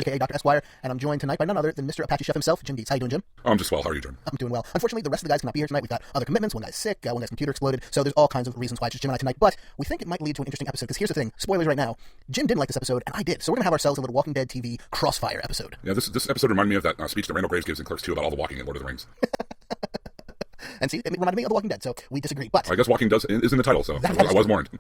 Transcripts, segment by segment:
aka Dr. Esquire, and I'm joined tonight by none other than Mr. Apache Chef himself, Jim Dietz. How you doing, Jim? Oh, I'm just well. How are you, Jim? I'm doing well. Unfortunately, the rest of the guys cannot be here tonight. We've got other commitments. One guy's sick, one guy's computer exploded, so there's all kinds of reasons why it's just Jim and I tonight, but we think it might lead to an interesting episode, because here's the thing, spoilers right now, Jim didn't like this episode, and I did, so we're going to have ourselves a little Walking Dead TV crossfire episode. Yeah, this episode reminded me of that speech that Randall Graves gives in Clerks 2 about all the walking in Lord of the Rings. And see, it reminded me of The Walking Dead, so we disagree, but... I guess walking is in the title, so I was warned.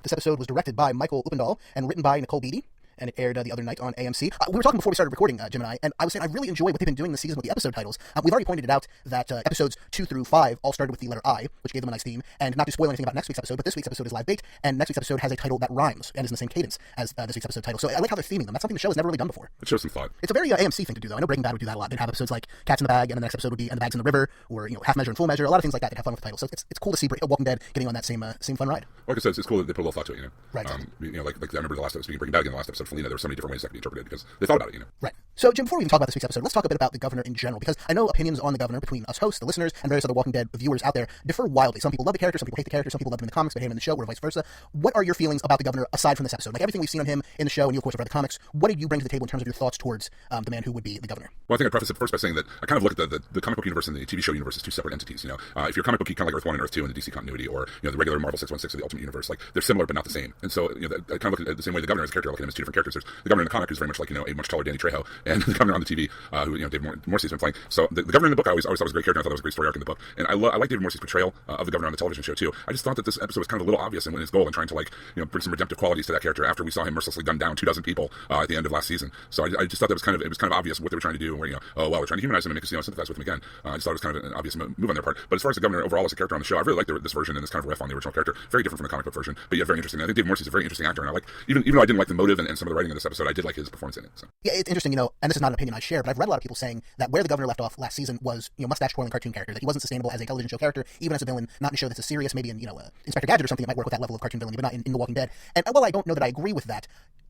This episode was directed by Michael Uppendahl and written by Nicole Beatty, and it aired the other night on AMC. We were talking before we started recording, Jim and I was saying I really enjoy what they've been doing this season with the episode titles. We've already pointed it out that episodes 2 through 5 all started with the letter I, which gave them a nice theme, and not to spoil anything about next week's episode, but this week's episode is Live Bait, and next week's episode has a title that rhymes, and is in the same cadence as this week's episode title. So I like how they're theming them. That's something the show has never really done before. It shows some thought. It's a very AMC thing to do, though. I know Breaking Bad would do that a lot. They'd have episodes like Cats in the Bag, and the next episode would be And the Bag's in the River, or, Half Measure and Full Measure, a lot of things like that. They'd have fun with the titles. So it's cool to see Walking Dead getting on that same fun ride. Like I said, it's cool that they put a little thought to it, Right. Like I remember the last episode, speaking of Breaking Bad again, the last episode, Felina, there were so many different ways that could be interpreted because they thought about it, Right. So, Jim, before we even talk about this week's episode, let's talk a bit about the Governor in general, because I know opinions on the Governor between us hosts, the listeners, and various other Walking Dead viewers out there differ wildly. Some people love the character, some people hate the character, some people love him in the comics but hate him in the show, or vice versa. What are your feelings about the Governor aside from this episode? Like everything we've seen on him in the show, and you, of course, have read the comics, what did you bring to the table in terms of your thoughts towards the man who would be the Governor? Well, I think I'd preface it first by saying that I kind of look at the comic book universe and the TV show universe as two separate entities. If you're comic booky, kind of like Earth 1 and Earth 2 in the DC continuity, or the regular Marvel 616 of the Ultimate Universe, like they're similar but not the same. And so I kind of look at it the same way the Governor is a character. I look at him as two different characters. There's the Governor in the comic who's very much like a much taller Danny Trejo, and the Governor on the TV who David Morrissey's been playing. So the Governor in the book I always thought was a great character. I thought it was a great story arc in the book, and I like David Morrissey's portrayal of the Governor on the television show too. I just thought that this episode was kind of a little obvious in his goal in trying to bring some redemptive qualities to that character after we saw him mercilessly gun down 24 people at the end of last season. So I just thought that it was kind of obvious what they were trying to do. Where we're trying to humanize him and make us sympathize with him again. I just thought it was kind of an obvious move on their part. But as far as the Governor overall as a character on the show, I really like this version and this kind of riff on the original character. Very different from the comic book version, but yet very interesting. I think David Morrissey's a very interesting actor, and I like even though I didn't like the motive and some of the writing of this episode, I did like his performance in it. So. Yeah, it's interesting, and this is not an opinion I share, but I've read a lot of people saying that where the Governor left off last season was, mustache twirling cartoon character, that he wasn't sustainable as a television show character, even as a villain, not in a show that's as serious, maybe in, Inspector Gadget or something that might work with that level of cartoon villainy, but not in The Walking Dead. And while I don't know that I agree with that,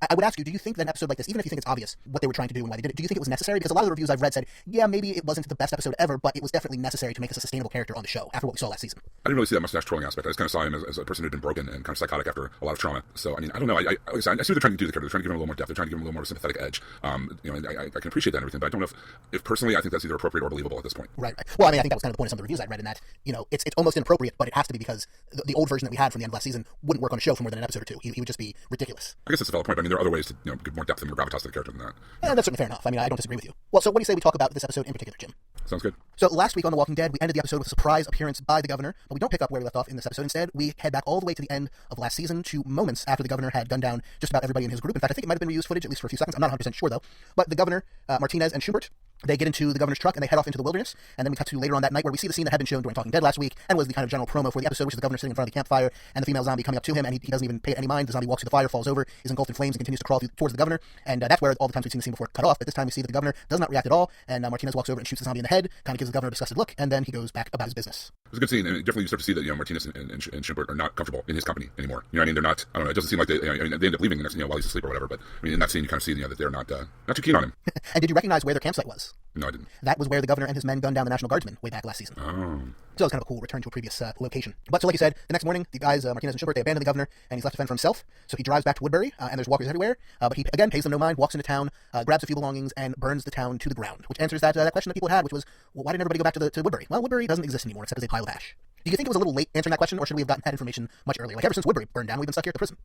I would ask you, do you think that an episode like this, even if you think it's obvious what they were trying to do and why they did it, do you think it was necessary? Because a lot of the reviews I've read said, yeah, maybe it wasn't the best episode ever, but it was definitely necessary to make us a sustainable character on the show after what we saw last season. I didn't really see that mustache twirling aspect. I just kind of saw him as a person who'd been broken and kind of psychotic after a lot of trauma. So, I don't know. I see what they're trying to do to the character. They're trying to give him a little more depth. They're trying to give him a little more sympathetic edge. And I can appreciate that and everything, but I don't know if personally I think that's either appropriate or believable at this point. Right. Well, I think that was kind of the point of some of the reviews I'd read in that, it's almost inappropriate, but it has to be because the old version that we had from the end of last season wouldn't work on a show for more than an episode or two. He would just be ridiculous. I guess that's a valid point, but there are other ways to give more depth and more gravitas to the character than that. Yeah, that's certainly fair enough. I don't disagree with you. Well, so what do you say we talk about this episode in particular, Jim? Sounds good. So last week on The Walking Dead, we ended the episode with a surprise appearance by the Governor, but we don't pick up where we left off in this episode. Instead, we head back all the way to the end of last season to moments after the Governor had gunned down just about everybody in his group. In fact, I think it might have been reused footage, at least for a few seconds. I'm not 100% sure, though. But the Governor, Martinez, and Schumbert, they get into the Governor's truck and they head off into the wilderness. And then we cut to later on that night where we see the scene that had been shown during Talking Dead last week and was the kind of general promo for the episode, which is the Governor sitting in front of the campfire and the female zombie coming up to him, and he doesn't even pay it any mind. The zombie walks through the fire, falls over, is engulfed in flames, and continues to crawl towards the Governor. And that's where all the times we've seen the scene before cut off. But this time we see that the Governor does not react at all, and Martinez walks over and shoots the zombie in the head, kind of gives the Governor a disgusted look, and then he goes back about his business. It was a good scene, and definitely you start to see that Martinez and Schumbert are not comfortable in his company anymore. They're not. I don't know. It doesn't seem like they end up leaving the next, while he's asleep or whatever. But in that scene, you kind of see that they're not too keen on him. And did you recognize where their campsite was? No, I didn't. That was where the Governor and his men gunned down the National Guardsmen way back last season. Oh. So it was kind of a cool return to a previous location. But so like you said, the next morning, the guys, Martinez and Schumbert, they abandon the Governor, and he's left to fend for himself. So he drives back to Woodbury, and there's walkers everywhere. But he, again, pays them no mind, walks into town, grabs a few belongings, and burns the town to the ground, which answers that question that people had, which was, well, why didn't everybody go back to Woodbury? Well, Woodbury doesn't exist anymore, except as a pile of ash. Do you think it was a little late answering that question, or should we have gotten that information much earlier? Like, ever since Woodbury burned down, we've been stuck here at the prison.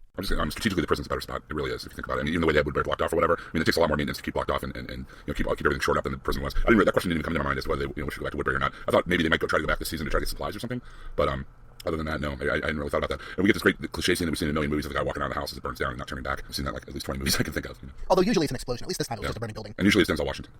Strategically, the prison's a better spot. It really is, if you think about it. Even the way they had Woodbury blocked off or whatever. It takes a lot more maintenance to keep blocked off and keep everything shored up than the prison was. That question didn't even come into my mind as to whether they should go back to Woodbury or not. I thought maybe they might try to go back this season to try to get supplies or something, but other than that, no, I hadn't really thought about that. And we get this great cliche scene that we've seen in a million movies of the guy walking out of the house as it burns down and not turning back. I've seen that at least 20 movies I can think of. Although usually it's an explosion. At least this time it was just a burning building. And usually it's Denzel Washington.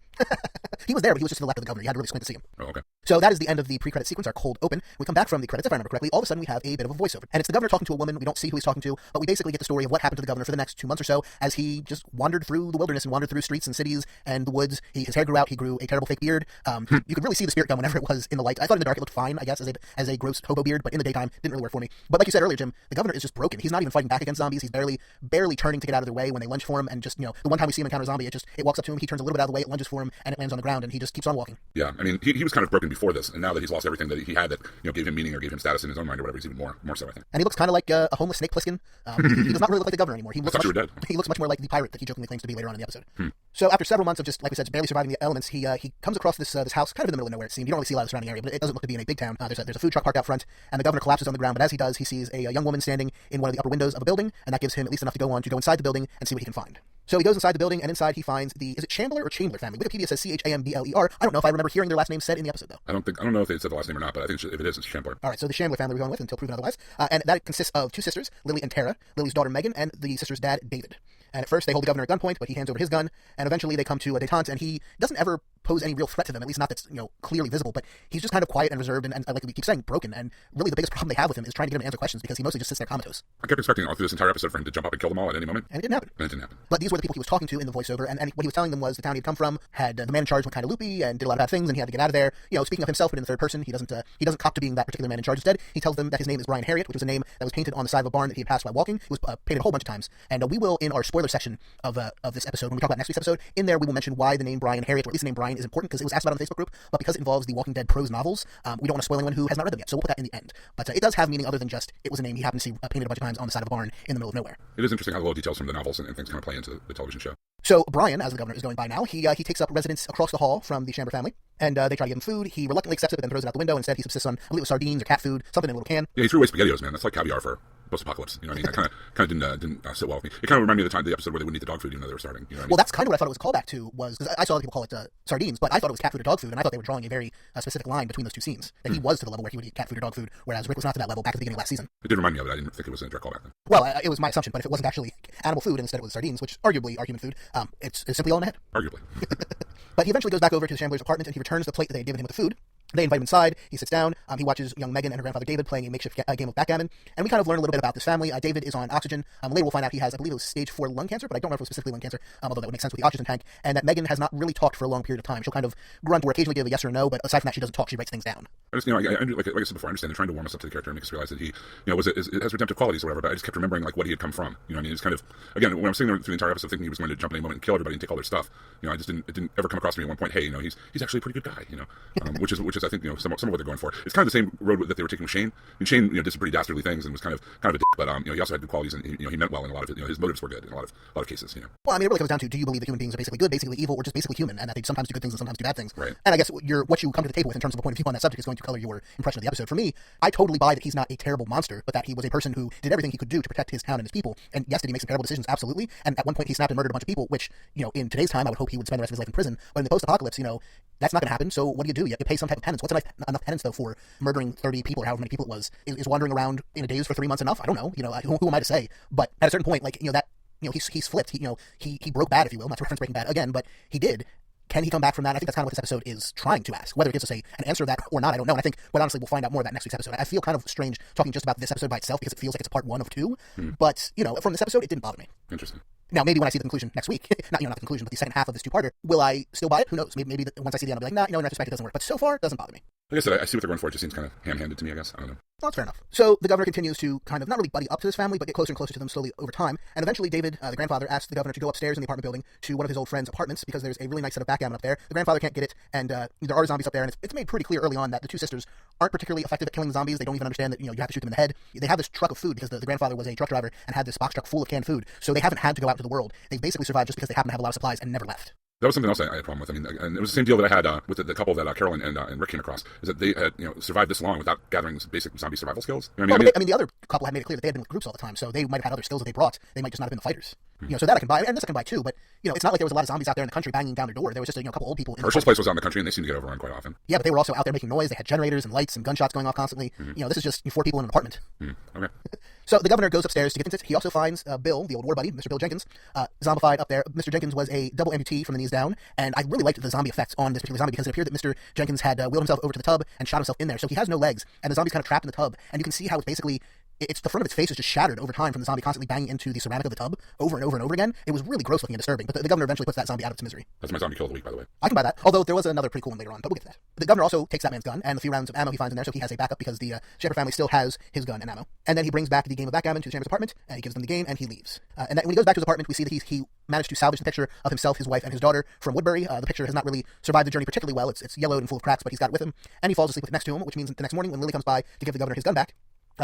He was there, but he was just to the left of the Governor. You had to really squint to see him. Oh, okay. So that is the end of the pre-credit sequence, our cold open. We come back from the credits, if I remember correctly. All of a sudden we have a bit of a voiceover. And it's the Governor talking to a woman. We don't see who he's talking to, but we basically get the story of what happened to the Governor for the next 2 months or so as he just wandered through the wilderness and wandered through streets and cities and the woods. His hair grew out. He grew a terrible fake beard. You could really see the spirit gum whenever it was in the light. I thought in the dark it looked fine, I guess, as a gross hobo beard, but in the daytime didn't really work for me. But like you said earlier, Jim, the Governor is just broken. He's not even fighting back against zombies. He's barely turning to get out of their way when they lunge for him, and just, the one time we see him encounter a zombie, it walks up to him, he turns a little bit out of the way, it lunges for him, and it lands on the ground, and he just keeps on walking. Yeah, he was kind of broken before this, and now that he's lost everything that he had that gave him meaning or gave him status in his own mind or whatever, he's even more so, I think. And he looks kind of like a homeless Snake Plissken. He does not really look like the Governor anymore. I thought you were dead. He looks much more like the pirate that he jokingly claims to be later on in the episode. So after several months of just, like we said, barely surviving the elements, he comes across this house kind of in the middle of nowhere, it seemed. You don't really see a lot of the surrounding area, but it doesn't look to be in a big town. There's a food truck parked out front, and the governor collapses on the ground, but as he does, he sees a young woman standing in one of the upper windows of a building, and that gives him at least enough to go inside the building and see what he can find. So he goes inside the building, and inside he finds is it Chambler or Chandler family? Wikipedia says Chambler. I don't know if I remember hearing their last name said in the episode, though. I don't know if they said the last name or not, but I think if it is, it's Chambler. All right, so the Chambler family we're going with until proven otherwise. And that consists of two sisters, Lily and Tara, Lily's daughter Megan, and the sister's dad, David. And at first they hold the governor at gunpoint, but he hands over his gun, and eventually they come to a detente, and he doesn't ever pose any real threat to them, at least not that's, clearly visible, but he's just kind of quiet and reserved and like we keep saying, broken, and really the biggest problem they have with him is trying to get him to answer questions because he mostly just sits there comatose. I kept expecting all through this entire episode for him to jump up and kill them all at any moment. And it didn't happen. But these were the people he was talking to in the voiceover, and what he was telling them was the town he'd come from had the man in charge went kind of loopy and did a lot of bad things, and he had to get out of there. Speaking of himself, but in the third person, he doesn't cop to being that particular man in charge. Instead, he tells them that his name is Brian Harriet, which was a name that was painted on the side of a barn that he had passed by walking. It was painted a whole bunch of times, and we will, in our spoiler section of this episode, when we talk about next week's episode, in there we will mention why the name Brian Harriet, or at least the name Brian, is important, because it was asked about on the Facebook group, but because it involves the Walking Dead prose novels, we don't want to spoil anyone who has not read them yet, so we'll put that in the end. But it does have meaning other than just it was a name he happened to see painted a bunch of times on the side of a barn in the middle of nowhere. It is interesting how the little details from the novels and things kind of play into the television show. So Brian, as the governor is going by now, he takes up residence across the hall from the Chambler family, and they try to give him food. He reluctantly accepts it, but then throws it out the window. Instead, he subsists on, I believe it was sardines or cat food, something in a little can. Yeah, he threw away SpaghettiOs, man. That's like caviar for post-apocalypse. You know what I mean? That kind of didn't sit well with me. It kind of reminded me of the episode where they wouldn't eat the dog food even though they were starving. You know what I mean? Well, that's kind of what I thought it was called back to, was, because I saw other people call it sardines, but I thought it was cat food or dog food, and I thought they were drawing a very specific line between those two scenes, that he was to the level where he would eat cat food or dog food, whereas Rick was not to that level back at the beginning of last season. It did remind me of it. I didn't think it was a direct callback then. Well, it was my assumption, but if it wasn't actually animal food and instead it was sardines, which arguably are human food, it's simply all in the head. Arguably. But he eventually goes back over to the Chambler's apartment, and he returns the plate that they had given him with the food. They invite him inside. He sits down. He watches young Megan and her grandfather David playing a makeshift game of backgammon. And we kind of learn a little bit about this family. David is on oxygen. Later we'll find out he has, I believe it was stage 4 lung cancer, but I don't remember if it was specifically lung cancer, although that would make sense with the oxygen tank. And that Megan has not really talked for a long period of time. She'll kind of grunt or occasionally give a yes or no, but aside from that, she doesn't talk. She writes things down. I just, like I said before, I understand they're trying to warm us up to the character and make us realize that he, it has redemptive qualities or whatever, but I just kept remembering like what he had come from. You know what I mean? It's kind of, again, when I'm sitting there through the entire episode thinking he was going to jump in any moment and kill everybody and take all their stuff, it didn't ever come across to me at one point, hey, he's actually a pretty good guy, which is I think, some of what they're going for. It's kind of the same road that they were taking with Shane. And Shane, did some pretty dastardly things and was kind of a dick, but he also had good qualities and he meant well in a lot of it. His motives were good in a lot of cases. Well, I mean, it really comes down to, do you believe that human beings are basically good, basically evil, or just basically human, and that they sometimes do good things and sometimes do bad things? Right. And I guess what you come to the table with in terms of a point of view on that subject is going to color your impression of the episode. For me, I totally buy that he's not a terrible monster, but that he was a person who did everything he could do to protect his town and his people. And yes, did he make some terrible decisions? Absolutely. And at one point he snapped and murdered a bunch of people, which, in today's time, I would hope he would spend the rest of his life in prison. But in the post-apocalypse, that's not going to happen. So what do? You pay some type of penance. What's enough penance, though, for murdering 30 people or however many people it was? Is wandering around in a daze for 3 months enough? I don't know. Who am I to say? But at a certain point, he's flipped. He broke bad, if you will. Not to reference Breaking Bad again, but he did. Can he come back from that? I think that's kind of what this episode is trying to ask. Whether it gives us an answer to that or not, I don't know. And I think, quite honestly, we'll find out more of that next week's episode. I feel kind of strange talking just about this episode by itself because it feels like it's a part 1 of 2. But, from this episode, it didn't bother me. Interesting. Now, maybe when I see the conclusion next week, not the conclusion, but the second half of this 2-parter, will I still buy it? Who knows? Maybe once I see the end, I'll be like, nah, in retrospect, it doesn't work. But so far, it doesn't bother me. Like I said, I see what they're going for. It just seems kind of ham-handed to me, I guess. I don't know. Well, that's fair enough. So the governor continues to kind of not really buddy up to this family, but get closer and closer to them slowly over time. And eventually David, the grandfather, asks the governor to go upstairs in the apartment building to one of his old friends' apartments because there's a really nice set of backgammon up there. The grandfather can't get it, and there are zombies up there, and it's made pretty clear early on that the two sisters aren't particularly effective at killing the zombies. They don't even understand that, you have to shoot them in the head. They have this truck of food because the grandfather was a truck driver and had this box truck full of canned food, so they haven't had to go out into the world. They've basically survived just because they happen to have a lot of supplies and never left. That was something else I had a problem with. I mean, and it was the same deal that I had with the couple that Carolyn and Rick came across, is that they had survived this long without gathering basic zombie survival skills. You know what I mean? The other couple had made it clear that they had been with groups all the time, so they might have had other skills that they brought. They might just not have been the fighters. So that I can buy, and this I can buy too. But it's not like there was a lot of zombies out there in the country banging down their door. There was just a couple old people. Herschel's place was out in the country, and they seemed to get overrun quite often. Yeah, but they were also out there making noise. They had generators and lights and gunshots going off constantly. This is just 4 people in an apartment. Okay. So the governor goes upstairs to get into it. He also finds Bill, the old war buddy, Mr. Bill Jenkins, zombified up there. Mr. Jenkins was a double amputee from the knees down, and I really liked the zombie effects on this particular zombie because it appeared that Mr. Jenkins had wheeled himself over to the tub and shot himself in there. So he has no legs, and the zombie's kind of trapped in the tub, and you can see how it's basically... the front of its face is just shattered over time from the zombie constantly banging into the ceramic of the tub over and over and over again. It was really gross looking and disturbing, but the governor eventually puts that zombie out of its misery. That's my zombie kill of the week, by the way. I can buy that, although there was another pretty cool one later on, but we'll get to that. The governor also takes that man's gun and the few rounds of ammo he finds in there, so he has a backup because the Shepherd family still has his gun and ammo. And then he brings back the game of backgammon to the Chambers' apartment, and he gives them the game, and he leaves. And then when he goes back to his apartment, we see that he managed to salvage the picture of himself, his wife, and his daughter from Woodbury. The picture has not really survived the journey particularly well. It's yellowed and full of cracks, but he's got it with him, and he falls asleep with it next to him, which means the next morning when Lily comes by to give the governor his gun back,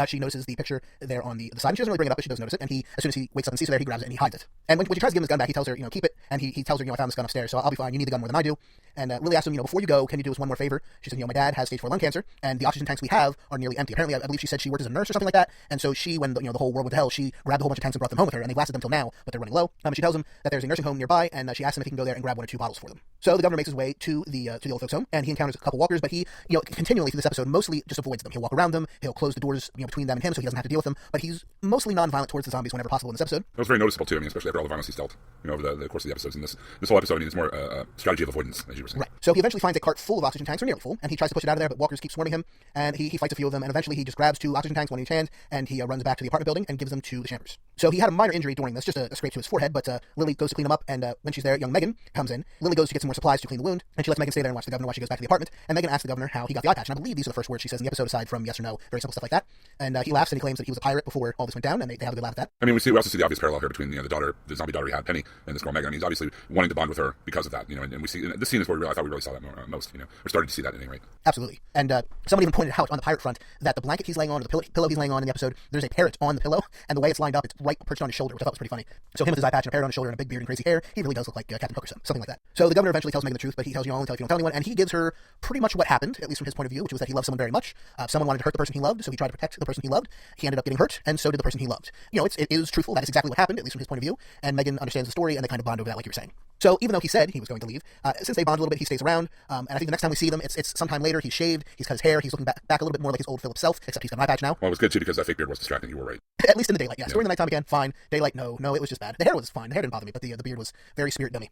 she notices the picture there on the side, and she doesn't really bring it up, but she does notice it, and as soon as he wakes up and sees her there, he grabs it and he hides it. And when she tries to give him his gun back, he tells her, keep it, and he tells her, I found this gun upstairs, so I'll be fine, you need the gun more than I do. And Lily asks him, before you go, can you do us one more favor? She says, my dad has stage 4 lung cancer, and the oxygen tanks we have are nearly empty. Apparently, I believe she said she worked as a nurse or something like that, and so she, when the whole world went to hell, she grabbed a whole bunch of tanks and brought them home with her, and they've lasted them till now, but they're running low. She tells him that there's a nursing home nearby, and she asks him if he can go there and grab 1 or 2 bottles for them. So the governor makes his way to the old folks' home, and he encounters a couple walkers, but he, continually through this episode, mostly just avoids them. He'll walk around them, he'll close the doors, between them and him, so he doesn't have to deal with them, but he's mostly non-violent towards the zombies whenever possible in this episode. That was very noticeable too. I mean, especially after all the violence he's dealt, over the course of the episodes. And this whole episode is more a strategy of avoidance, as you were saying. Right. So he eventually finds a cart full of oxygen tanks, or nearly full, and he tries to push it out of there, but walkers keep swarming him, and he fights a few of them, and eventually he just grabs 2 oxygen tanks, one in each hand, and he runs back to the apartment building and gives them to the Shambers. So he had a minor injury during this, just a scrape to his forehead, but Lily goes to clean him up, and when she's there, young Megan comes in. Lily goes to get some more supplies to clean the wound, and she lets Megan stay there and watch the governor while she goes back to the apartment, and Megan asks the governor how he got the eye patch, and I believe these are the first words she says in the episode aside from yes or no, very simple stuff like that. And he laughs and he claims that he was a pirate before all this went down, and they have a good laugh at that. I mean, we also see the obvious parallel here between the zombie daughter he had, Penny, and this girl Megan. I mean, he's obviously wanting to bond with her because of that, and we see this scene is where I thought we really saw that most, or started to see that at any rate. Absolutely. And somebody even pointed out on the pirate front that the blanket he's laying on, or the pillow he's laying on in the episode, there's a parrot on the pillow, and the way it's lined up, it's right perched on his shoulder, which I thought was pretty funny. So him with his eye patch and a parrot on his shoulder and a big beard and crazy hair, he really does look like Captain Hook or something like that. So the governor eventually tells Megan the truth, but he tells you only tell if you don't tell anyone, and he gives her pretty much what happened, at least from his point of view, which was that he loved someone very much. Someone wanted to hurt the person he loved, so he tried to protect the person he loved. He ended up getting hurt, and so did the person he loved. It is truthful. That is exactly what happened, at least from his point of view. And Megan understands the story, and they kind of bond over that, like you were saying. So even though he said he was going to leave, since they bond a little bit, he stays around. And I think the next time we see them, it's sometime later. He's shaved, he's cut his hair, he's looking back a little bit more like his old Philip self, except he's got an eye patch now. Well, it was good too because that fake beard was distracting. You were right. At least in the daylight, yes. Yeah. During the nighttime again, fine. Daylight, no, it was just bad. The hair was fine. The hair didn't bother me, but the beard was very spirit dummy.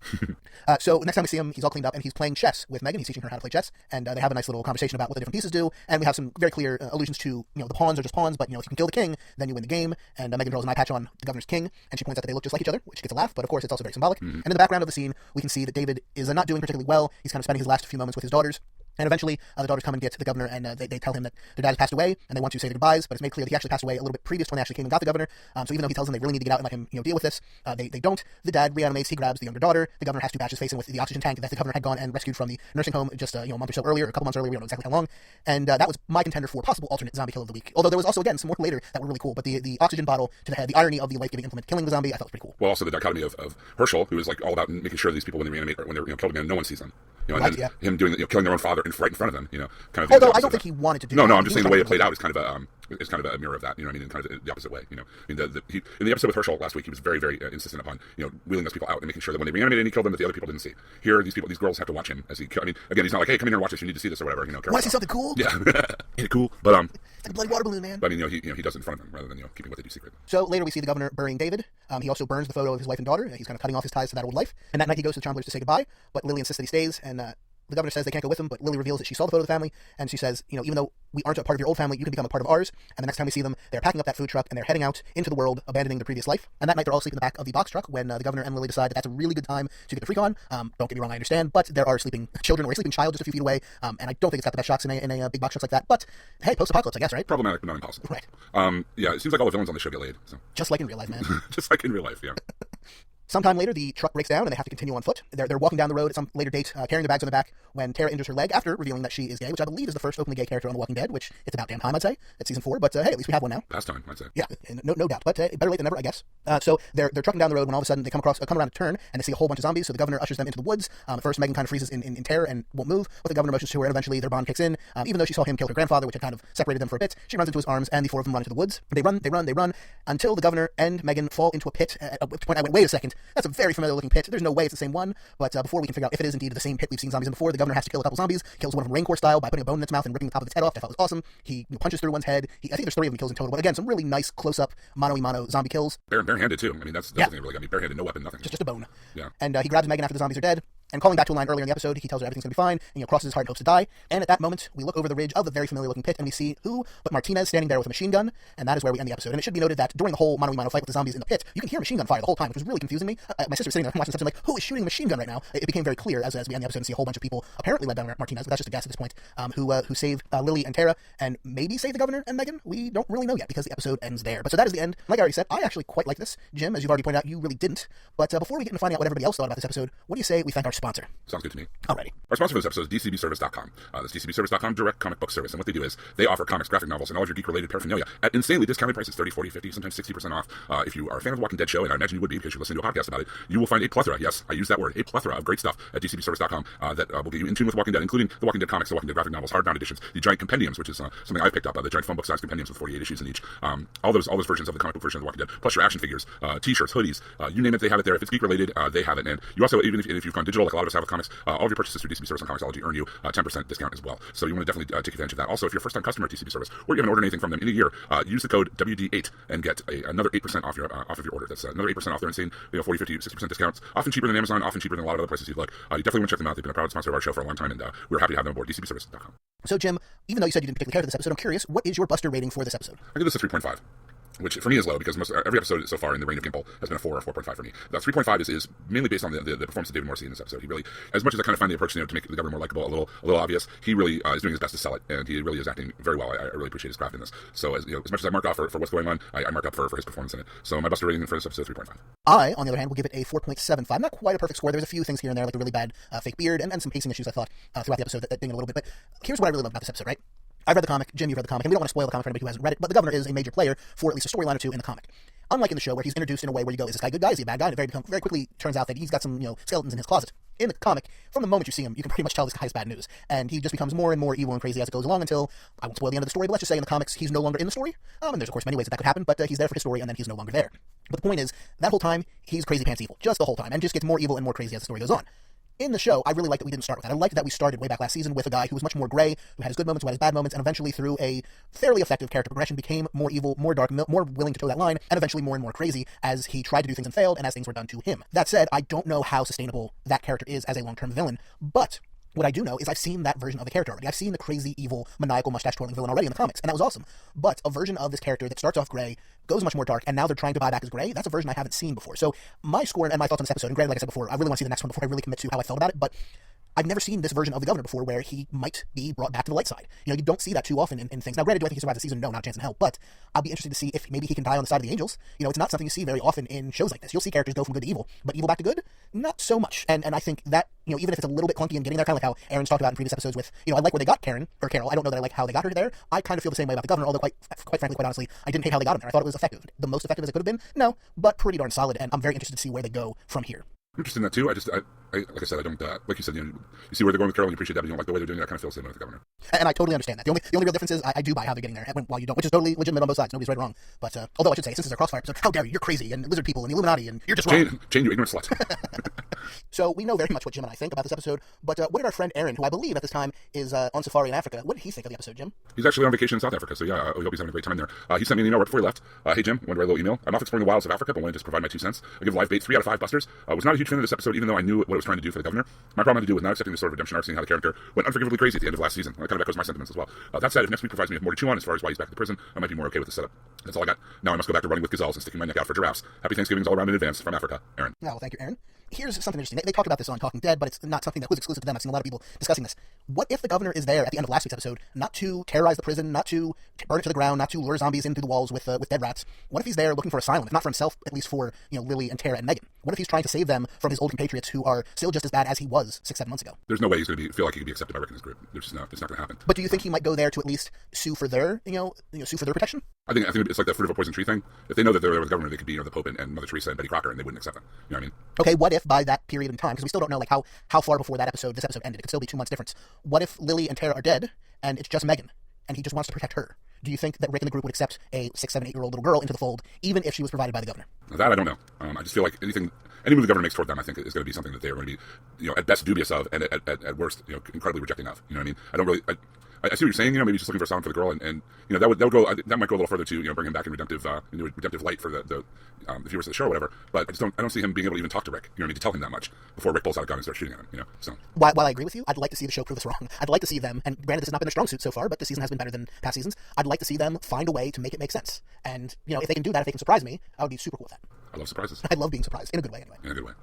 So next time we see him, he's all cleaned up and he's playing chess with Megan. He's teaching her how to play chess, and they have a nice little conversation about what the different pieces do. And we have some very clear allusions to the pawns are just pawns, but if you can kill the king, then you win the game. And Megan draws an eye patch on the governor's king, and she points out that they look just like each other, which gets a laugh. But of course, it's also very symbolic. Mm-hmm. And in the background of the scene, we can see that David is not doing particularly well. He's kind of spending his last few moments with his daughters. And eventually, the daughters come and get the governor, and they tell him that their dad has passed away, and they want to say their goodbyes, but it's made clear that he actually passed away a little bit previous to when they actually came and got the governor. So even though he tells them they really need to get out and let him deal with this, they don't. The dad reanimates, he grabs the younger daughter. The governor has to patch his face in with the oxygen tank that the governor had gone and rescued from the nursing home just a month or so earlier, a couple months earlier, we don't know exactly how long. And that was my contender for possible alternate zombie kill of the week. Although there was also, again, some more later that were really cool, but the oxygen bottle to the head, the irony of the life-giving implement killing the zombie, I thought was pretty cool. Well, also the dichotomy of Herschel, who is like all about making sure these people, when they reanimate, or when they're killed again, no one sees them. And right, then him doing killing their own father right in front of them, kind of. Although I don't think he wanted to do that. No, I'm just saying the way it played out is kind of a mirror of that. In kind of the opposite way. I mean, in the episode with Herschel last week, he was very, very insistent upon wheeling those people out and making sure that when they reanimated and he killed them, that the other people didn't see. Here, these girls have to watch him as he. I mean, again, he's not like, hey, come in here and watch this. You need to see this or whatever. Want to see something cool? Yeah, ain't it cool? But it's like a bloody water balloon, man. But he does it in front of them rather than keeping what they do secret. So later we see the governor burying David. He also burns the photo of his wife and daughter. He's kind of cutting off his ties to that old life. And that night he goes to the Chandlers to say goodbye, but Lily insists that he stays, and the governor says they can't go with him, but Lily reveals that she saw the photo of the family, and she says, even though we aren't a part of your old family, you can become a part of ours. And the next time we see them, they're packing up that food truck, and they're heading out into the world, abandoning their previous life. And that night they're all sleeping in the back of the box truck when the governor and Lily decide that that's a really good time to get the freak on. Don't get me wrong, I understand, but there are sleeping children or a sleeping child just a few feet away, and I don't think it's got the best shots in a big box truck like that. But hey, post-apocalypse, I guess, right? Problematic, but not impossible. Right. Yeah, it seems like all the villains on the show get laid. So. Just like in real life, man. Just like in real life, yeah. Sometime later, the truck breaks down and they have to continue on foot. They're walking down the road at some later date, carrying their bags on their back, when Tara injures her leg after revealing that she is gay, which I believe is the first openly gay character on The Walking Dead, which it's about damn time, I'd say. It's season 4, but hey, at least we have one now. Past time, I'd say. Yeah, no doubt. But better late than never, I guess. So they're trucking down the road when all of a sudden they come around a turn and they see a whole bunch of zombies. So the governor ushers them into the woods. At first, Megan kind of freezes in terror and won't move, but the governor motions to her, and eventually their bond kicks in. Even though she saw him kill her grandfather, which had kind of separated them for a bit, she runs into his arms, and the 4 of them run into the woods. They run, until the governor and Megan fall into a pit. At which point I went, wait a second, that's a very familiar looking pit. There's no way it's the same one, but before we can figure out if it is indeed the same pit we've seen zombies in before, the governor has to kill a couple zombies, kills one of them Rain Corps style by putting a bone in its mouth and ripping the top of its head off. I thought was awesome. He punches through one's head. I think there's 3 of them he kills in total, but again, some really nice close-up, mano-a-mano zombie kills. Barehanded too. I mean, that's the thing that really got me. Barehanded, no weapon, nothing. Just a bone. Yeah. And he grabs Megan after the zombies are dead. And calling back to a line earlier in the episode, he tells her everything's going to be fine, and crosses his heart and hopes to die. And at that moment, we look over the ridge of the very familiar-looking pit, and we see who but Martinez standing there with a machine gun, and that is where we end the episode. And it should be noted that during the whole mano-a-mano fight with the zombies in the pit, you can hear machine gun fire the whole time, which was really confusing me. My sister was sitting there watching this episode like, who is shooting a machine gun right now? It became very clear as we end the episode and see a whole bunch of people, apparently led by Martinez, but that's just a guess at this point, who saved Lily and Tara, and maybe saved the governor and Megan. We don't really know yet, because the episode ends there. But so that is the end. Like I already said, I actually quite like this. Jim, as you've already pointed out, you really didn't. But before we get into finding out what everybody else thought about this episode, what do you say we thank our sponsor. Sounds good to me. Alrighty. Our sponsor for this episode is DCBService.com. That's DCBService.com, direct comic book service. And what they do is they offer comics, graphic novels, and all of your geek-related paraphernalia at insanely discounted prices, 30, 40, 50, sometimes 60% off. If you are a fan of The Walking Dead show, and I imagine you would be because you're listening to a podcast about it, you will find a plethora, yes, I use that word, a plethora of great stuff at DCBService.com that will get you in tune with Walking Dead, including The Walking Dead comics, The Walking Dead graphic novels, hardbound editions, the giant compendiums, which is something I've picked up, the giant phone book-sized compendiums with 48 issues in each. All those versions of the comic book version of The Walking Dead, plus your action figures, t-shirts, hoodies, you name it, they have it there. If it's geek-related, they have it. And you also, even if you've gone digital, like a lot of us have with comics, all of your purchases through DCB Service on Comixology earn you 10% discount as well. So you want to definitely take advantage of that. Also, if you're a first-time customer at DCB Service, or you haven't ordered anything from them in a year, use the code WD8 and get another 8% off of your order. That's another 8% off their insane 40, 50, 60% discounts. Often cheaper than Amazon, often cheaper than a lot of other places you look. You definitely want to check them out. They've been a proud sponsor of our show for a long time, and we're happy to have them aboard. DCBService.com. So, Jim, even though you said you didn't particularly care for this episode, I'm curious, what is your Buster rating for this episode? I give this a 3.5. Which for me is low because every episode so far in the reign of Gimple has been a 4 or 4.5 for me. That 3.5 is mainly based on the performance of David Morrissey in this episode. He really, as much as I kind of find the approach to make the governor more likable a little obvious, he really is doing his best to sell it, and he really is acting very well. I really appreciate his craft in this. So as much as I mark off for what's going on, I mark up for his performance in it. So my Buster rating for this episode is 3.5. I, on the other hand, will give it a 4.75. Not quite a perfect score. There's a few things here and there, like a really bad fake beard and some pacing issues I thought throughout the episode that dinged a little bit. But here's what I really love about this episode, right? I've read the comic, Jim, you've read the comic, and we don't want to spoil the comic for anybody who hasn't read it, but the governor is a major player for at least a storyline or two in the comic. Unlike in the show, where he's introduced in a way where you go, is this guy a good guy, is he a bad guy? And it very quickly turns out that he's got some, skeletons in his closet. In the comic, from the moment you see him, you can pretty much tell this guy is bad news. And he just becomes more and more evil and crazy as it goes along until, I won't spoil the end of the story, but let's just say in the comics, he's no longer in the story. And there's, of course, many ways that could happen, but he's there for his story, and then he's no longer there. But the point is, that whole time, he's crazy pants evil. Just the whole time. And just gets more evil and more crazy as the story goes on. In the show, I really liked that we didn't start with that. I liked that we started way back last season with a guy who was much more gray, who had his good moments, who had his bad moments, and eventually through a fairly effective character progression became more evil, more dark, more willing to toe that line, and eventually more and more crazy as he tried to do things and failed, and as things were done to him. That said, I don't know how sustainable that character is as a long-term villain, but what I do know is I've seen that version of the character already. I've seen the crazy, evil, maniacal, mustache-twirling villain already in the comics, and that was awesome. But a version of this character that starts off gray, goes much more dark, and now they're trying to buy back as gray, that's a version I haven't seen before. So my score and my thoughts on this episode, and granted, like I said before, I really want to see the next one before I really commit to how I felt about it, but I've never seen this version of the governor before where he might be brought back to the light side. You don't see that too often in things. Now, granted, do I think he survives the season? No, not a chance in hell. But I'll be interested to see if maybe he can die on the side of the angels. It's not something you see very often in shows like this. You'll see characters go from good to evil, but evil back to good, not so much. And I think that, even if it's a little bit clunky in getting there, kind of like how Aaron's talked about in previous episodes with, I like where they got Carol. I don't know that I like how they got her there. I kind of feel the same way about the governor, although quite frankly, quite honestly, I didn't hate how they got him there. I thought it was effective. The most effective as it could have been? No, but pretty darn solid, and I'm very interested to see where they go from here. I'm interested in that too. I like I said, I don't, like you said, you see where they're going with Carol and you appreciate that, but you don't like the way they're doing it. I kind of feel the same way with the governor. And I totally understand that. The only real difference is I do buy how they're getting there, while you don't, which is totally legitimate on both sides. Nobody's right or wrong. But, although I should say, since it's a Crossfire episode, how dare you, you're crazy, and lizard people, and the Illuminati, and you're just wrong. Jane, you ignorant slut. So we know very much what Jim and I think about this episode, but what did our friend Aaron, who I believe at this time is on safari in Africa, what did he think of the episode, Jim? He's actually on vacation in South Africa, so yeah, I hope he's having a great time in there. He sent me an email right before he left. Hey Jim, wanted to write a little email. I'm off exploring the wilds of Africa, but wanted to just provide my 2 cents. I give live bait 3 out of 5 busters. Was not a huge fan of this episode, even though I knew what it was trying to do for the governor. My problem had to do with not accepting this sort of redemption arc, seeing how the character went unforgivably crazy at the end of last season. That kind of echoes my sentiments as well. That said, if next week provides me with more to chew on as far as why he's back at the prison, I might be more okay with the setup. That's all I got. Now I must go back to running with gazelles and sticking my neck out for giraffes. Happy Thanksgivings all around in advance from Africa, Aaron. Oh, well, thank you, Aaron. Here's something interesting. They talked about this on Talking Dead, but it's not something that was exclusive to them. I've seen a lot of people discussing this. What if the governor is there at the end of last week's episode, not to terrorize the prison, not to burn it to the ground, not to lure zombies in through the walls with dead rats? What if he's there looking for asylum, if not for himself, at least for Lily and Tara and Megan? What if he's trying to save them from his old compatriots who are still just as bad as he was 6-7 months ago? There's no way he's going to feel like he could be accepted by Rick and his group. It's not going to happen. But do you think he might go there to at least sue for their, sue for their protection? I think it's like that fruit of a poison tree thing. If they know that they're there with the governor, they could be the Pope and Mother Teresa and Betty Crocker, and they wouldn't accept them. You know what I mean? Okay, what if by that period in time, because we still don't know how far before this episode ended, it could still be 2 months difference. What if Lily and Tara are dead and it's just Megan and he just wants to protect her? Do you think that Rick and the group would accept a 6, 7, 8-year-old little girl into the fold, even if she was provided by the governor? That I don't know. I just feel like any move the governor makes toward them, I think, is going to be something that they are going to be, at best dubious of, and at worst, incredibly rejecting of. You know what I mean? I don't really. I see what you're saying. Maybe just looking for a sound for the girl, and that would go. That might go a little further to bring him back in redemptive light for the viewers of the show or whatever. But I don't see him being able to even talk to Rick. To tell him that much before Rick pulls out a gun and starts shooting at him. So while I agree with you, I'd like to see the show prove us wrong. I'd like to see them, and granted this has not been their strong suit so far, but this season has been better than past seasons. I'd like to see them find a way to make it make sense. And if they can do that, if they can surprise me, I would be super cool with that. I love surprises. I love being surprised in a good way, anyway. In a good way.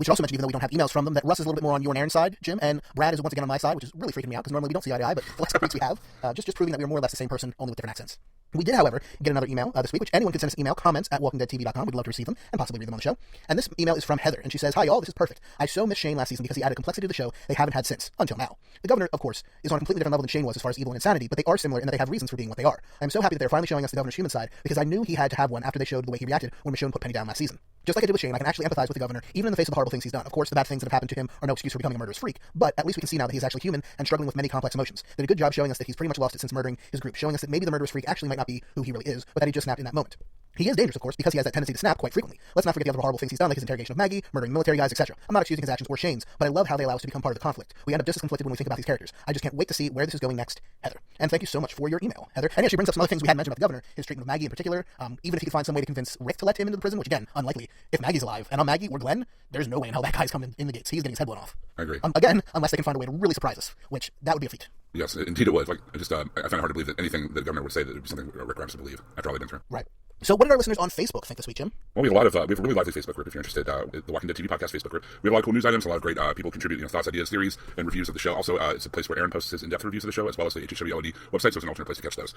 We should also mention, even though we don't have emails from them, that Russ is a little bit more on your and Aaron's side, Jim, and Brad is once again on my side, which is really freaking me out because normally we don't see eye to eye, but the last couple weeks we have, just proving that we are more or less the same person, only with different accents. We did, however, get another email this week, which anyone can send us email, comments at walkingdeadtv.com. We'd love to receive them and possibly read them on the show. And this email is from Heather, and she says, "Hi, y'all, this is perfect. I so missed Shane last season because he added complexity to the show they haven't had since, until now. The Governor, of course, is on a completely different level than Shane was as far as evil and insanity, but they are similar in that they have reasons for being what they are. I'm so happy that they're finally showing us the Governor's human side because I knew he had to have one after they showed the way he reacted when Michonne put Penny down last season. Just like I did with Shane, I can actually empathize with the Governor, even in the face of the horrible things he's done. Of course, the bad things that have happened to him are no excuse for becoming a murderous freak, but at least we can see now that he's actually human and struggling with many complex emotions. They did a good job showing us that he's pretty much lost it since murdering his group, showing us that maybe the murderous freak actually might not be who he really is, but that he just snapped in that moment. He is dangerous, of course, because he has that tendency to snap quite frequently. Let's not forget the other horrible things he's done, like his interrogation of Maggie, murdering military guys, etc. I'm not excusing his actions or Shane's, but I love how they allow us to become part of the conflict. We end up just as conflicted when we think about these characters. I just can't wait to see where this is going next, Heather. And thank you so much for your email, Heather. And yeah, she brings up some other things we hadn't mentioned about the Governor, his treatment of Maggie in particular. Even if he could find some way to convince Rick to let him into the prison, which again, unlikely. If Maggie's alive and I'm Maggie or Glenn, there's no way in hell that guy's coming in the gates. He's getting his head blown off. I agree. Again, unless they can find a way to really surprise us, which that would be a feat. Yes, indeed it would. Like, I find it hard to believe that anything that the Governor would say that would be something Rick Grimes would believe after all they've been through. Right. So what did our listeners on Facebook think this week, Jim? Well, we have a really lively Facebook group if you're interested. The Walking Dead TV Podcast Facebook group. We have a lot of cool news items. A lot of great people contribute thoughts, ideas, theories, and reviews of the show. Also, it's a place where Aaron posts his in-depth reviews of the show, as well as the HHWLD website, so it's an alternate place to catch those.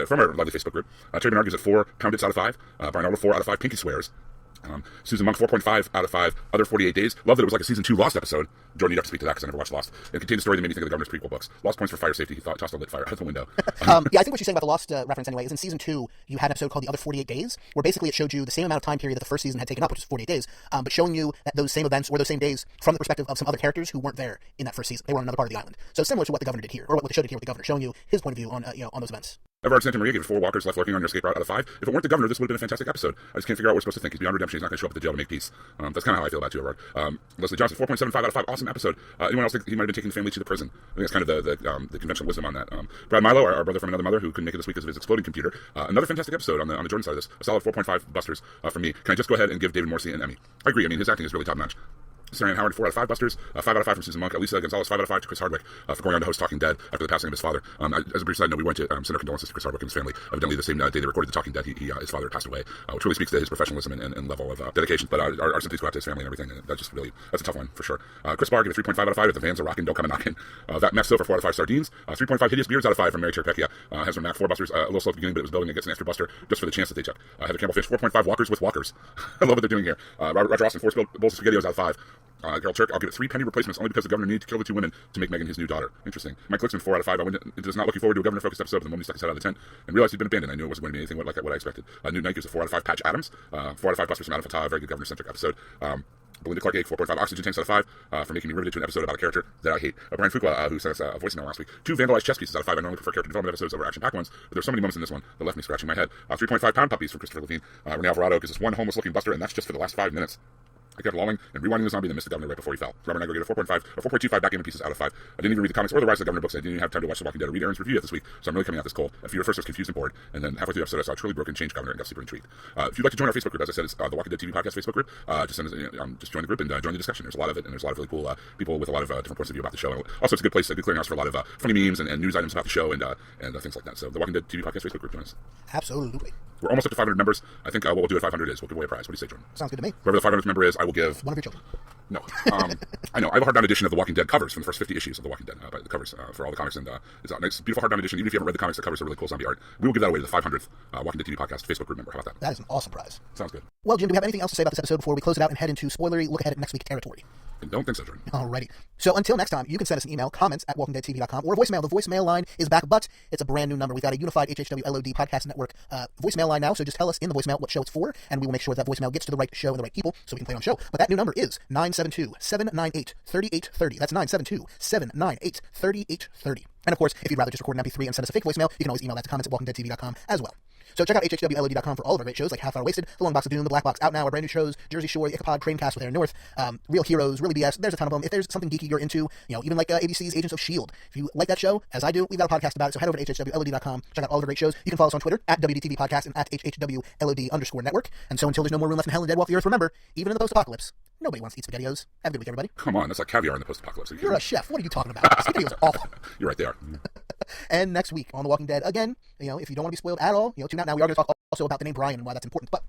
From our lively Facebook group, Terry Bernard gives it 4 Pound-Its out of 5. Brian Arnold 4 out of 5 Pinky Swears. Susan Monk 4.5 out of 5. Other 48 Days. Love that it was like a season 2 Lost episode. Jordan, you'd have to speak to that because I never watched Lost. It contained a story that made me think of the Governor's prequel books. Lost points for fire safety. He tossed a lit fire out the window. Yeah, I think what she's saying about the Lost reference anyway is in season 2, you had an episode called The Other 48 Days, where basically it showed you the same amount of time period that the first season had taken up, which is 48 days, but showing you that those same events or those same days from the perspective of some other characters who weren't there in that first season. They were on another part of the island. So similar to what the Governor did here, or what the show did here with the Governor, showing you his point of view on on those events. Everard Santa Maria gave it 4 walkers left lurking on your escape route out of 5. If it weren't the Governor, this would have been a fantastic episode. I just can't figure out what we're supposed to think. He's beyond redemption. He's not going to show up at the jail to make peace. That's kind of how I feel about you, Everard. Leslie Johnson, 4.75 out of 5. Awesome episode. Anyone else think he might have been taking the family to the prison? I think that's kind of the conventional wisdom on that. Brad Milo, our brother from another mother who couldn't make it this week because of his exploding computer. Another fantastic episode on the Jordan side of this. A solid 4.5 busters from me. Can I just go ahead and give David Morrissey an Emmy? I agree. I mean, his acting is really top notch. Sarah Howard, 4 out of 5 busters, 5 out of 5 from Susan Monk, Elisa Gonzalez, 5 out of 5 to Chris Hardwick for going on to host Talking Dead after the passing of his father. As a brief side note, we went to send our condolences to Chris Hardwick and his family. Evidently, the same day they recorded the Talking Dead, his father passed away, which really speaks to his professionalism and level of dedication. But our sympathies go out to his family and everything. And that's a tough one for sure. Chris Barr gave it 3.5 out of 5. If the vans are rocking, don't come a knocking. That Meth Silver, 4 out of 5 sardines. 3.5 hideous beards out of 5 from Mary Terpecchia. Has Mac 4 busters, a little slow at the beginning, but it was building. It gets an extra buster just for the chance that they took. Heather Campbell Fish, 4.5 walkers with walkers. I love what they're doing here. Roger Austin, 4 bowls of SpaghettiOs out of 5. Carol Turk, I'll give it 3 penny replacements only because the Governor needed to kill the 2 women to make Megan his new daughter. Interesting. Mike Glicksman, 4 out of 5. I was not looking forward to a Governor-focused episode, but the moment he stuck his head out of the tent and realized he'd been abandoned, I knew it wasn't going to be anything like what I expected. Newt Knight gives a 4 out of 5. Patch Adams, 4 out of 5 busters from Adam Fatah, a very good Governor-centric episode. Belinda Clark, 4.5 oxygen tanks out of 5 for making me riveted to an episode about a character that I hate. Brian Fuqua, who sent us a voicemail last week, 2 vandalized chess pieces out of 5. I normally prefer character development episodes over action-packed ones, but there's so many moments in this one that left me scratching my head. 3.5 pound puppies from Christopher Levine. Renee Alvarado gives us 1 homeless-looking buster, and that's just for the last 5 minutes. I kept lolling and rewinding the zombie that missed the Governor right before he fell. Robert Nigro gave it 4.5 or 4.25 backgammon pieces out of 5. I didn't even read the comics or the Rise of the Governor books. I didn't even have time to watch The Walking Dead or read Aaron's review yet this week, so I'm really coming out this cold. At first I was confused and bored, and then halfway through the episode I saw a truly broken change Governor and got super intrigued. If you'd like to join our Facebook group, as I said, it's the Walking Dead TV Podcast Facebook group. Just join the group and join the discussion. There's a lot of it, and there's a lot of really cool people with a lot of different points of view about the show. And also, it's a good place, a good clearinghouse for a lot of funny memes and news items about the show and things like that. So the Walking Dead TV Podcast Facebook group, join us. Absolutely. We're almost up to 500 members. I think what we'll do at 500 is we'll give away a prize. What do you say, Jordan? Sounds good to me. Whoever the 500th member is, I will give one of your children. No. I know. I have a hardbound edition of The Walking Dead covers from the first 50 issues of The Walking Dead, the covers for all the comics, and it's a nice, beautiful hardbound edition. Even if you haven't read the comics, the covers are really cool zombie art. We will give that away to the 500th Walking Dead TV Podcast Facebook group member. How about that? That is an awesome prize. Sounds good. Well, Jim, do we have anything else to say about this episode before we close it out and head into spoilery look ahead at next week territory? I don't think so, Jordan. Alrighty. So until next time, you can send us an email, comments at walkingdeadtv.com, or a voicemail. The voicemail line is back, but it's a brand new number. We've got a unified HHWLOD podcast network voicemail line now, so just tell us in the voicemail what show it's for, and we will make sure that voicemail gets to the right show and the right people so we can play it on the show. But that new number is 972-798-3830. That's 972-798-3830. And of course, if you'd rather just record an MP3 and send us a fake voicemail, you can always email that to comments at walkingdeadtv.com as well. So check out hhwlod.com for all of our great shows like Half Hour Wasted, The Long Box of Doom, The Black Box Out Now, our brand new shows, Jersey Shore, The Ichabod, Cranecast with Aaron North, Real Heroes, Really BS. There's a ton of them. If there's something geeky you're into, even like ABC's Agents of S.H.I.E.L.D. If you like that show, as I do, we've got a podcast about it, so head over to hhwlod.com, check out all of our great shows. You can follow us on Twitter at WDTV Podcast and at HHWLOD_network. And so until there's no more room left in hell and dead walk the earth, remember, even in the post-apocalypse, nobody wants to eat SpaghettiOs. Have a good week, everybody. Come on, that's like caviar in the post-apocalypse. You're a chef. What are you talking about? SpaghettiOs are awful. You're right, they are. And next week on The Walking Dead, again, if you don't want to be spoiled at all, tune out now. We are going to talk also about the name Brian and why that's important. But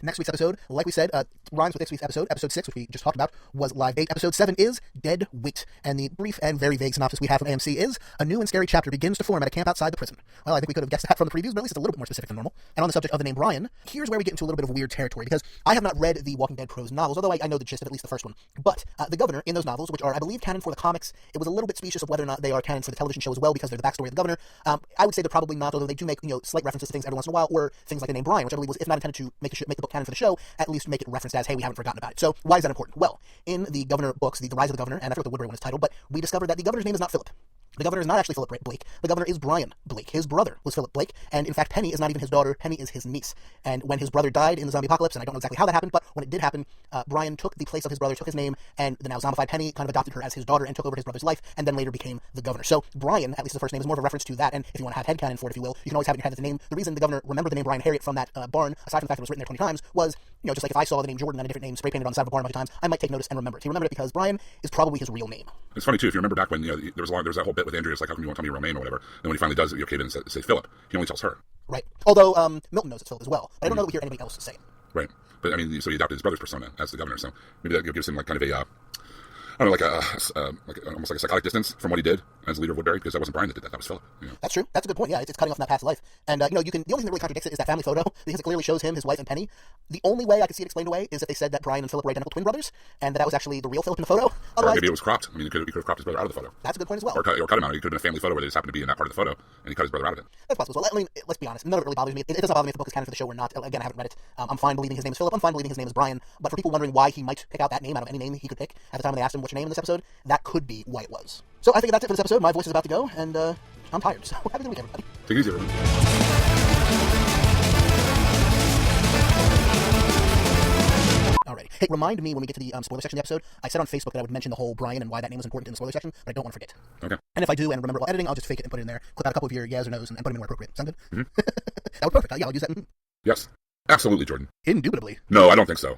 next week's episode, like we said, rhymes with this week's episode. Episode 6, which we just talked about, was Live Bait. Episode 7 is Dead Weight. And the brief and very vague synopsis we have from AMC is, a new and scary chapter begins to form at a camp outside the prison. Well, I think we could have guessed that from the previews, but at least it's a little bit more specific than normal. And on the subject of the name Brian, here's where we get into a little bit of weird territory, because I have not read the Walking Dead prose novels, although I know the gist of at least the first one. But the governor in those novels, which are, I believe, canon for the comics, it was a little bit specious of whether or not they are canon for the television show as well, because they're the backstory of the governor. I would say they're probably not, although they do make slight references to things every once in a while, or things like the name Brian, which I believe was, if not intended to make the book canon for the show, at least make it referenced as, hey, we haven't forgotten about it. So why is that important? Well, in the Governor books, the Rise of the Governor, and I forget what the Woodbury one is titled, but we discovered that the governor's name is not Philip. The governor is not actually Philip Blake. The governor is Brian Blake. His brother was Philip Blake, and in fact, Penny is not even his daughter. Penny is his niece. And when his brother died in the zombie apocalypse, and I don't know exactly how that happened, but when it did happen, Brian took the place of his brother, took his name, and the now zombified Penny kind of adopted her as his daughter and took over his brother's life, and then later became the governor. So Brian, at least the first name, is more of a reference to that, and if you want to have headcanon for it, if you will, you can always have in your head that the name, the reason the governor remembered the name Brian Harriet from that barn, aside from the fact that it was written there 20 times, was, just like if I saw the name Jordan and a different name spray painted on the side of a barn a bunch of times, I might take notice and remember it. He remembered it because Brian is probably his real name. It's funny too, if you remember back when there was that whole bit with Andrea, it's like, how come you won't tell me your real name or whatever, and when he finally does it, okay, then say Philip, he only tells her. Right. Although Milton knows it's Philip as well, but I don't know that we hear anybody else say it. Right. But I mean, so he adopted his brother's persona as the governor, so maybe that gives him like kind of a I don't know, almost like a psychotic distance from what he did as leader of Woodbury, because that wasn't Brian that did that was Philip. That's true. That's a good point. Yeah, it's cutting off from that past life. And, the only thing that really contradicts it is that family photo, because it clearly shows him, his wife, and Penny. The only way I could see it explained away is if they said that Brian and Philip were identical twin brothers, and that was actually the real Philip in the photo. Otherwise, or maybe it was cropped. I mean, he could have cropped his brother out of the photo. That's a good point as well. Or cut him out. It could have been a family photo where they just happened to be in that part of the photo, and he cut his brother out of it. That's possible. So, I mean, let's be honest. None of it really bothers me. It doesn't bother me if the book is canon for the show or not. Again, I haven't read it. I'm fine believing his name is Philip. I'm fine believing his name is Brian. But for people wondering why he might pick out that name out of any name he could pick at the time when they asked him what's your name in this episode, that could be why it was. So I think that's it for this episode. My voice is about to go, and I'm tired. So have a good week, everybody. Take it easy, everyone. Alrighty. Hey, remind me when we get to the spoiler section of the episode. I said on Facebook that I would mention the whole Brian and why that name was important in the spoiler section, but I don't want to forget. Okay. And if I do and remember while editing, I'll just fake it and put it in there. Clip out a couple of your yes or no's and put them in where appropriate. Sound good? Mm-hmm. That would be perfect. Yeah, I'll use that. Yes. Absolutely, Jordan. Indubitably. No, I don't think so.